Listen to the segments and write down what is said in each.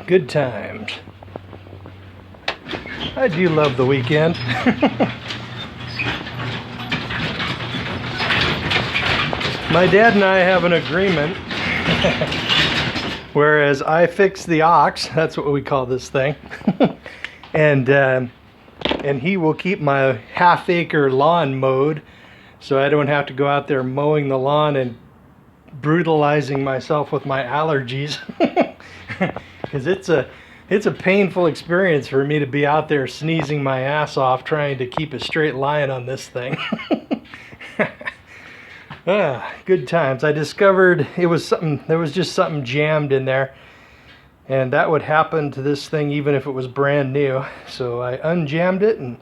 Good times. I do love the weekend. My dad and I have an agreement. Whereas I fix the ox, that's what we call this thing, and he will keep my half-acre lawn mowed, so I don't have to go out there mowing the lawn and brutalizing myself with my allergies. Because it's a painful experience for me to be out there sneezing my ass off trying to keep a straight line on this thing. Good times. I discovered there was just something jammed in there, and that would happen to this thing even if it was brand new. So I unjammed it, and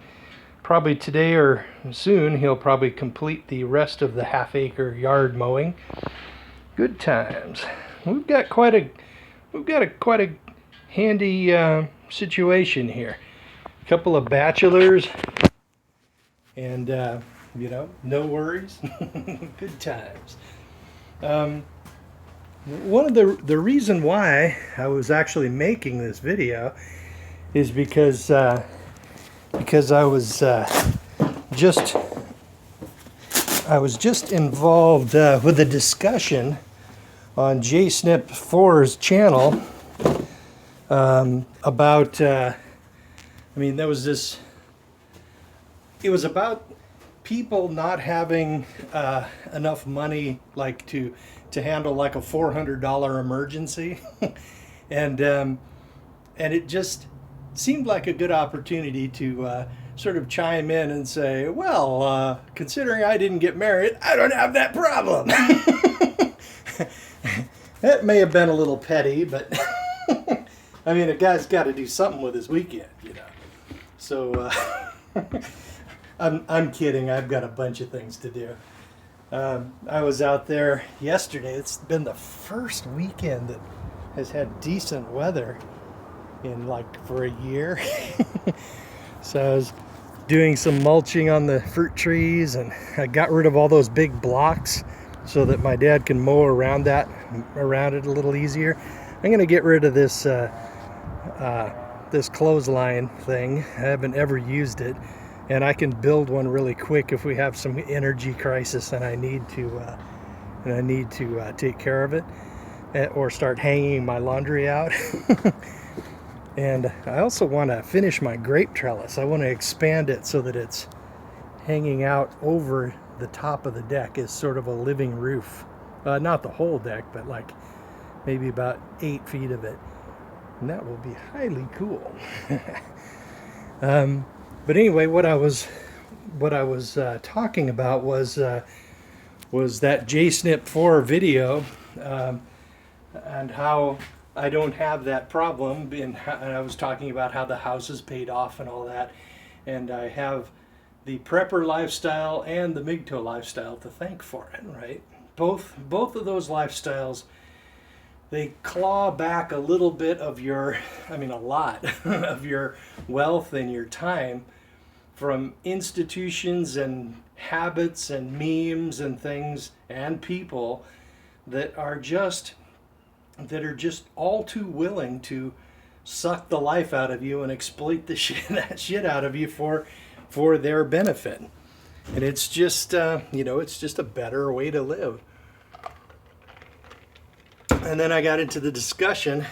probably today or soon he'll probably complete the rest of the half-acre yard mowing. Good times. We've got quite a handy situation here. A couple of bachelors, and no worries. Good times. One of the reason why I was actually making this video is because I was just involved with a discussion on JSNP4's channel about there was this. It was about people not having enough money, like to handle like a $400 emergency, and it just seemed like a good opportunity to sort of chime in and say, well, considering I didn't get married, I don't have that problem. That may have been a little petty, but I mean, a guy's got to do something with his weekend, you know. So I'm kidding. I've got a bunch of things to do. I was out there yesterday. It's been the first weekend that has had decent weather in for a year. So I was doing some mulching on the fruit trees, and I got rid of all those big blocks so that my dad can mow around it a little easier. I'm going to get rid of this this clothesline thing. I haven't ever used it, and I can build one really quick if we have some energy crisis and I need to take care of it, or start hanging my laundry out. And I also want to finish my grape trellis. I want to expand it so that it's hanging out over the top of the deck as sort of a living roof. Not the whole deck, but like maybe about 8 feet of it. And that will be highly cool. But anyway, what I was talking about was that JSNP4 video, and how I don't have that problem. And I was talking about how the house is paid off and all that, and I have the prepper lifestyle and the MGTOW lifestyle to thank for it, right? Both of those lifestyles, they claw back a little bit of a lot of your wealth and your time from institutions and habits and memes and things and people that are just all too willing to suck the life out of you and exploit that shit out of you for their benefit. And it's just it's just a better way to live. And then I got into the discussion.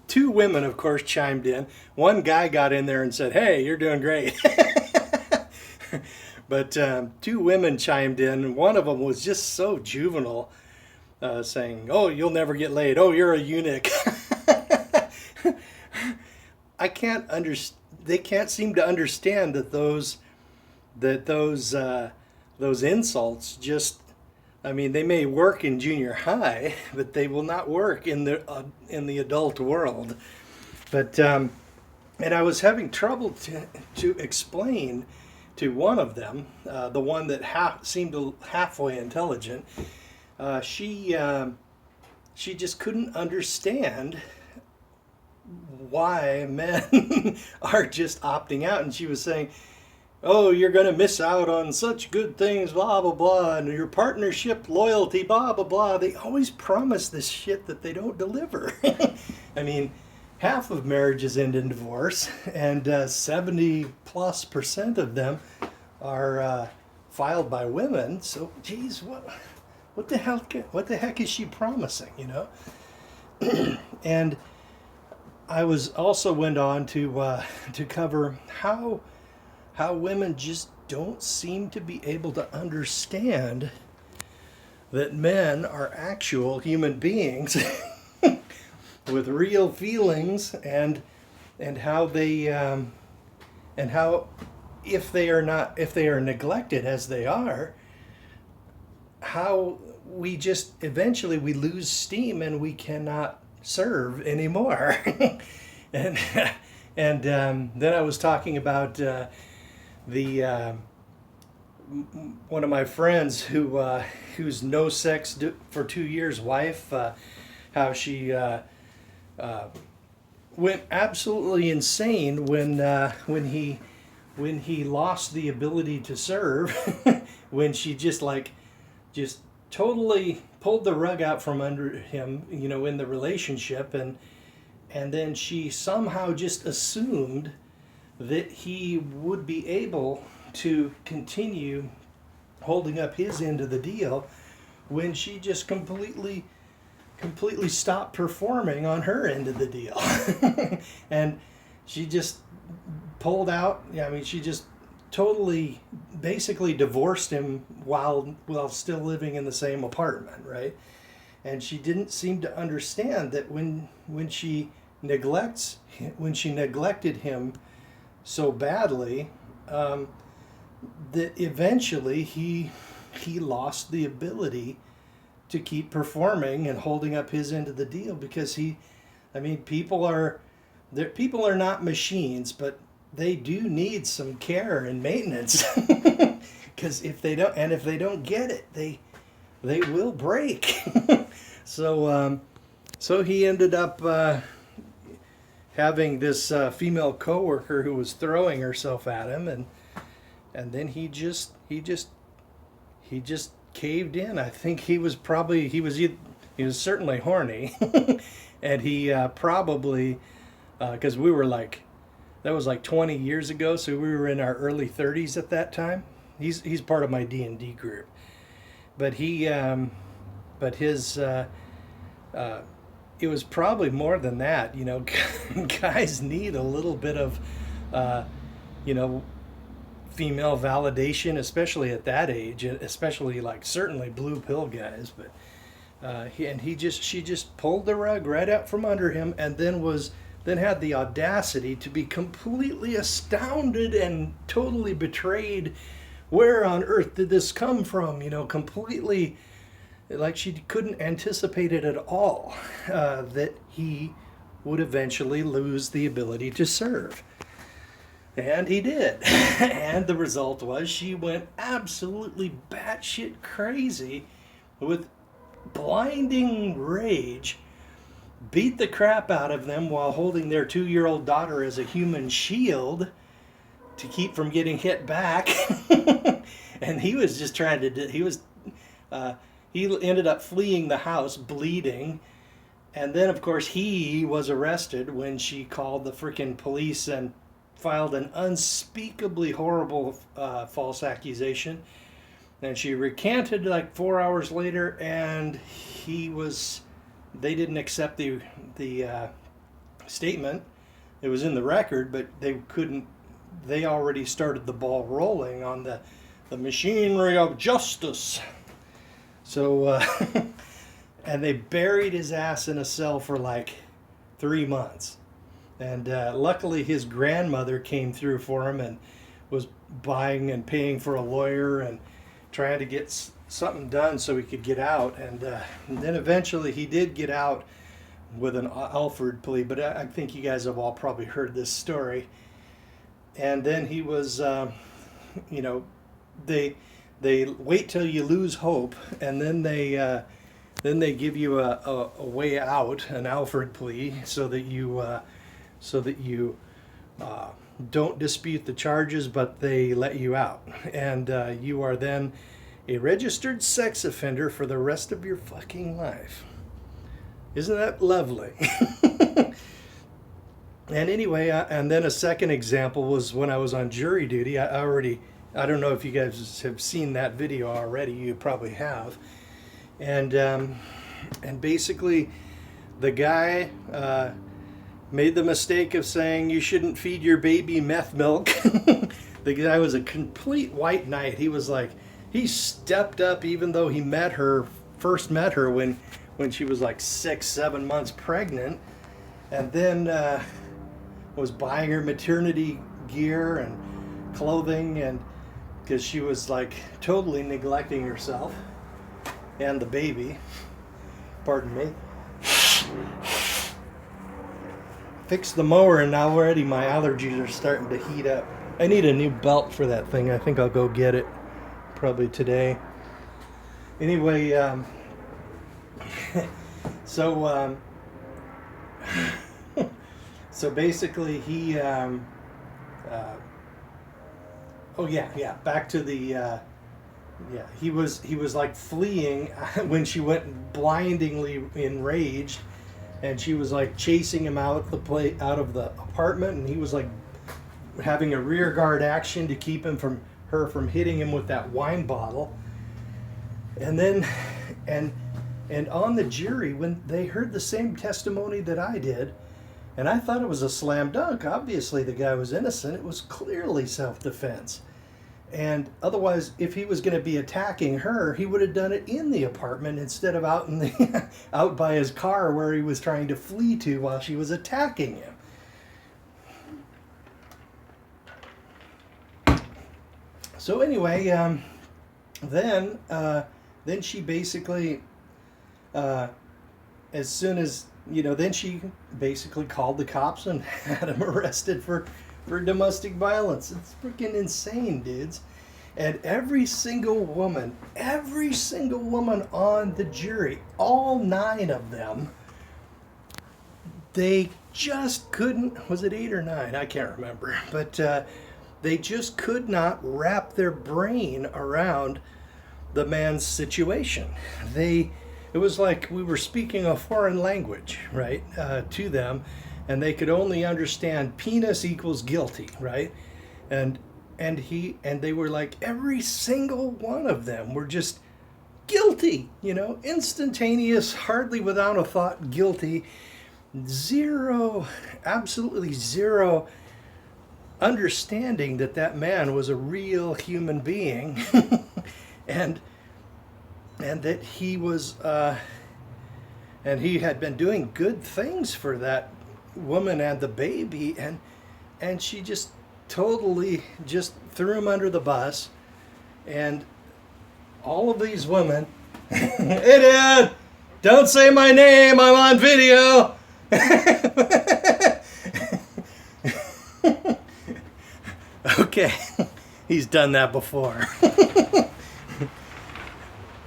2 women, of course, chimed in. One guy got in there and said, "Hey, you're doing great." But two women chimed in, and one of them was just so juvenile, saying, "Oh, you'll never get laid. Oh, you're a eunuch." I can't understand. They can't seem to understand that those insults just. I mean, they may work in junior high, but they will not work in the adult world. But and I was having trouble to explain to one of them, the one that seemed halfway intelligent. She just couldn't understand why men are just opting out, and she was saying, "Oh, you're going to miss out on such good things, blah blah blah, and your partnership loyalty, blah blah blah." They always promise this shit that they don't deliver. I mean, half of marriages end in divorce, and 70+% of them are filed by women. So, geez, what the hell? What the heck is she promising? You know? And I was also went on to cover how women just don't seem to be able to understand that men are actual human beings with real feelings, and how they and how if they are neglected as they are, how we just eventually we lose steam and we cannot serve anymore. and then I was talking about the one of my friends who's no sex for 2 years wife, how she went absolutely insane when he lost the ability to serve, when she just totally pulled the rug out from under him, you know, in the relationship, and then she somehow just assumed that he would be able to continue holding up his end of the deal, when she just completely stopped performing on her end of the deal. And she just pulled out. Yeah, I mean, she just totally basically divorced him while still living in the same apartment, right? And she didn't seem to understand that when she neglected him so badly, that eventually he lost the ability to keep performing and holding up his end of the deal, because people are not machines, but they do need some care and maintenance. Because if they don't get it, they will break. So he ended up having this female coworker who was throwing herself at him, and then he just caved in. I think he was certainly horny, and he probably because we were that was 20 years ago, so we were in our early 30s at that time. He's part of my D&D group, but it was probably more than that. You know, guys need a little bit of female validation, especially at that age, especially certainly blue pill guys. But she just pulled the rug right out from under him, and then had the audacity to be completely astounded and totally betrayed. Where on earth did this come from? You know, completely she couldn't anticipate it at all, that he would eventually lose the ability to serve. And he did. And the result was she went absolutely batshit crazy with blinding rage, beat the crap out of them while holding their 2-year-old daughter as a human shield to keep from getting hit back. And he was just trying to he ended up fleeing the house bleeding. And then of course he was arrested when she called the freaking police and filed an unspeakably horrible false accusation. And she recanted 4 hours later, and they didn't accept the statement. It was in the record, but they already started the ball rolling on the machinery of justice. So, and they buried his ass in a cell for like 3 months. And luckily his grandmother came through for him and was buying and paying for a lawyer and trying to get something done so he could get out. And then eventually he did get out with an Alford plea, but I think you guys have all probably heard this story. And then he was, you know, they wait till you lose hope, and then they give you a way out, an Alford plea, so that you don't dispute the charges, but they let you out, and you are then a registered sex offender for the rest of your fucking life. Isn't that lovely? And anyway, and then a second example was when I was on jury duty. I don't know if you guys have seen that video already. You probably have. And basically, the guy made the mistake of saying you shouldn't feed your baby meth milk. The guy was a complete white knight. He was like, he stepped up even though he first met her when she was like 6-7 months pregnant, and then was buying her maternity gear and clothing, and because she was like totally neglecting herself and the baby. Pardon me. Fixed the mower, and now already my allergies are starting to heat up. I need a new belt for that thing. I think I'll go get it probably today. Anyway, so basically he back to the he was like fleeing when she went blindingly enraged, and she was like chasing him out of the apartment, and he was like having a rear guard action to keep him from hitting him with that wine bottle. And then and on the jury, when they heard the same testimony that I did, and I thought it was a slam dunk. Obviously the guy was innocent. It was clearly self-defense. And otherwise, if he was going to be attacking her, he would have done it in the apartment instead of out in the out by his car where he was trying to flee to while she was attacking him. So anyway, then she basically, as soon as, then she basically called the cops and had him arrested for domestic violence. It's freaking insane, dudes. And every single woman on the jury, all 9 of them, they just couldn't, was it 8 or 9? I can't remember. But they just could not wrap their brain around the man's situation. It was like we were speaking a foreign language, right, to them, and they could only understand penis equals guilty, right? And they were like, every single one of them were just guilty, instantaneous, hardly without a thought, guilty. Absolutely zero understanding that man was a real human being. and that he was and he had been doing good things for that woman and the baby, and she just totally just threw him under the bus. And all of these women, hey Dad, don't say my name, I'm on video. Okay, he's done that before.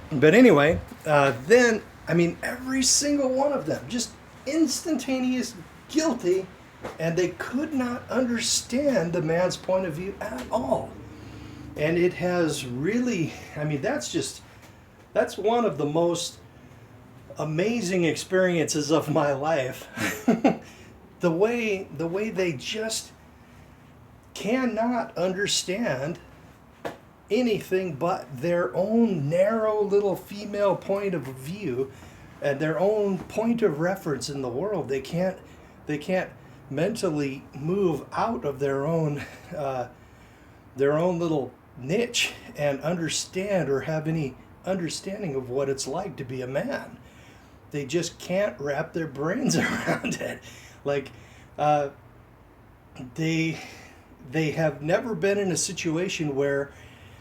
But anyway, then, every single one of them, just instantaneous guilty, and they could not understand the man's point of view at all. And it has really, that's one of the most amazing experiences of my life. The way they just cannot understand anything but their own narrow little female point of view and their own point of reference in the world. They can't mentally move out of their own little niche and understand or have any understanding of what it's like to be a man. They just can't wrap their brains around it. Like, they they have never been in a situation where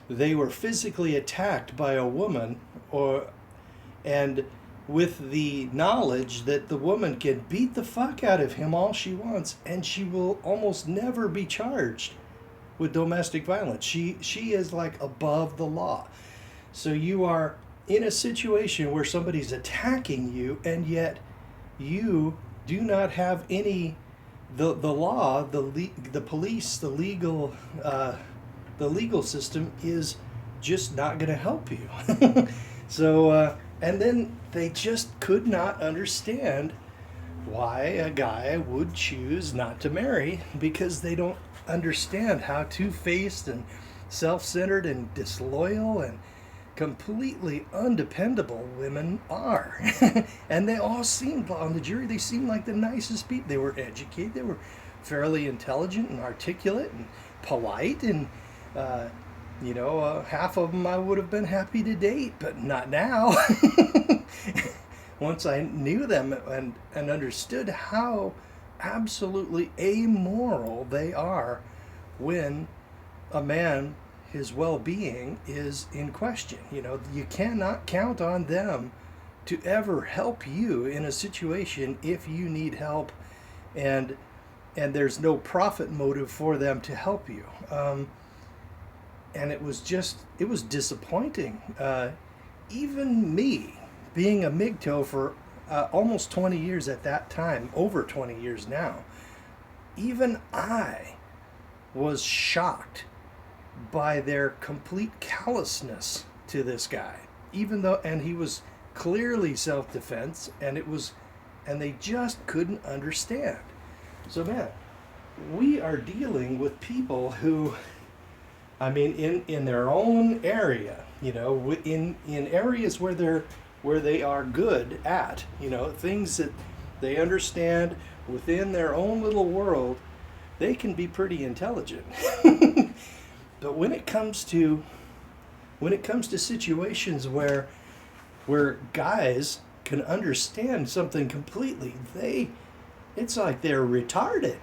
they were physically attacked by a woman, or and with the knowledge that the woman can beat the fuck out of him all she wants and she will almost never be charged with domestic violence. She is like above the law. So you are in a situation where somebody's attacking you, and yet you do not have any the law, the police, the legal system is just not going to help you. So and then they just could not understand why a guy would choose not to marry, because they don't understand how two-faced and self-centered and disloyal and completely undependable women are. And they all seemed, on the jury, they seemed like the nicest people. They were educated, they were fairly intelligent and articulate and polite, and half of them I would have been happy to date, but not now. Once I knew them and understood how absolutely amoral they are when a man, his well-being is in question. You cannot count on them to ever help you in a situation if you need help, and there's no profit motive for them to help you. And it was disappointing. Even me, being a MGTOW for almost 20 years at that time, over 20 years now, even I was shocked by their complete callousness to this guy. And he was clearly self-defense, and they just couldn't understand. So man, we are dealing with people who, I mean, in their own area, in areas where they are good at, things that they understand within their own little world, they can be pretty intelligent. But when it comes to situations where guys can understand something completely, it's like they're retarded.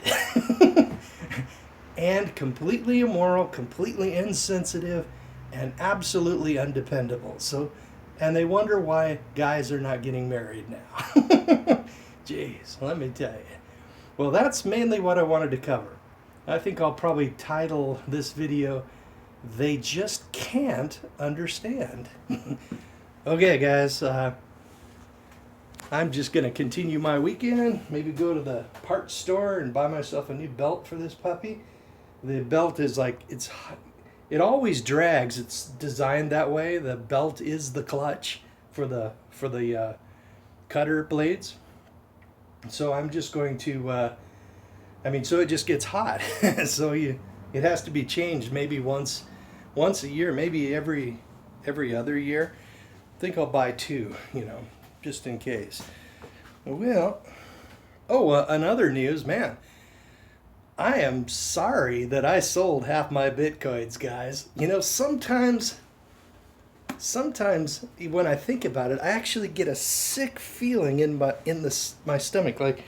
And completely immoral, completely insensitive, and absolutely undependable. And they wonder why guys are not getting married now. Jeez, let me tell you. Well, that's mainly what I wanted to cover. I think I'll probably title this video, "They Just Can't Understand." Okay, guys, I'm just going to continue my weekend, maybe go to the parts store and buy myself a new belt for this puppy. The belt is it always drags. It's designed that way. The belt is the clutch for the cutter blades. So I'm just going to, so it just gets hot. So it has to be changed maybe once a year, maybe every other year. I think I'll buy two, just in case. Well, another news, man. I am sorry that I sold half my Bitcoins, guys. Sometimes when I think about it, I actually get a sick feeling in my stomach, like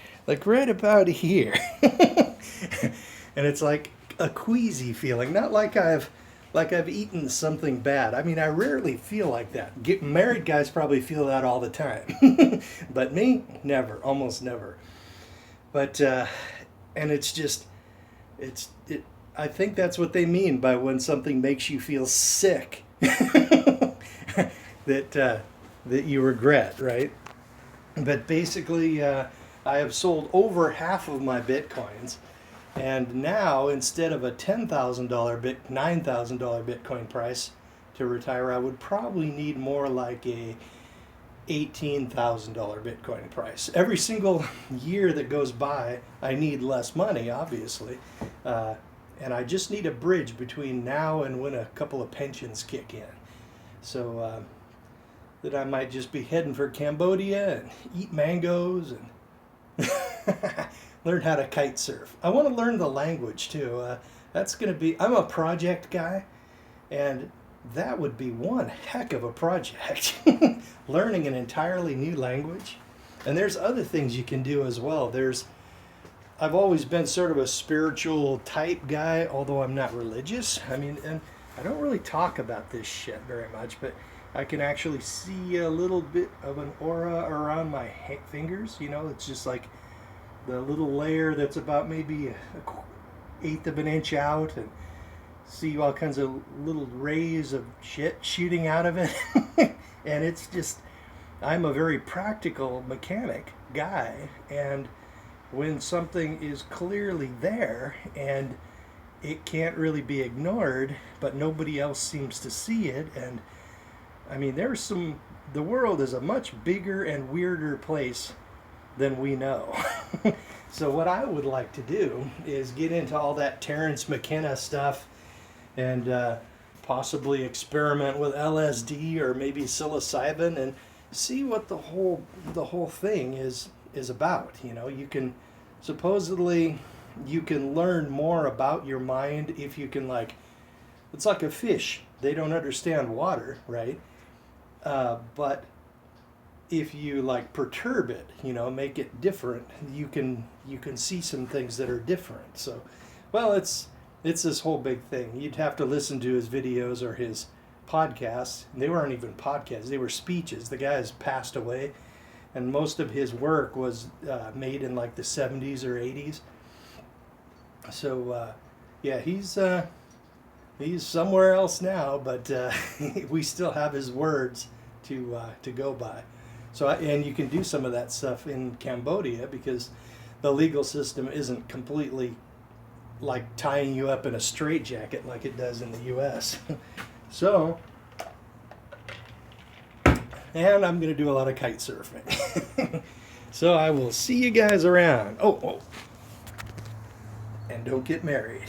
right about here. And it's like a queasy feeling, not like I've eaten something bad. I mean, I rarely feel like that. Married guys probably feel that all the time. But me, never, almost never. But and it's just I think that's what they mean by when something makes you feel sick. that you regret, right? But basically, I have sold over half of my Bitcoins, and now instead of a $10,000 $9,000 Bitcoin price to retire, I would probably need more like a $18,000 Bitcoin price. Every single year that goes by, I need less money, obviously, and I just need a bridge between now and when a couple of pensions kick in. So that I might just be heading for Cambodia and eat mangoes and learn how to kite surf. I want to learn the language too. That's going to be, I'm a project guy, And that would be one heck of a project. Learning an entirely new language. And there's other things you can do as well. I've always been sort of a spiritual type guy, although I'm not religious. I mean, and I don't really talk about this shit very much, but I can actually see a little bit of an aura around my fingers. You know, it's just like the little layer that's about maybe a eighth of an inch out, and see all kinds of little rays of shit shooting out of it. And it's just, I'm a very practical mechanic guy, and when something is clearly there and it can't really be ignored, but nobody else seems to see it, and I mean, the world is a much bigger and weirder place than we know. So what I would like to do is get into all that Terence McKenna stuff, and possibly experiment with LSD or maybe psilocybin, and see what the whole thing is about. You know, you can supposedly you can learn more about your mind if you can, like, it's like a fish. They don't understand water, right? But if you like perturb it, you know, make it different, you can see some things that are different. So, well, it's this whole big thing. You'd have to listen to his videos or his podcasts. They weren't even podcasts; they were speeches. The guy has passed away, and most of his work was made in like the 70s or 80s. So, yeah, he's somewhere else now, but we still have his words to go by. So, and you can do some of that stuff in Cambodia because the legal system isn't completely like tying you up in a straitjacket like it does in the U.S. So, and I'm going to do a lot of kite surfing. So I will see you guys around. Oh, and don't get married.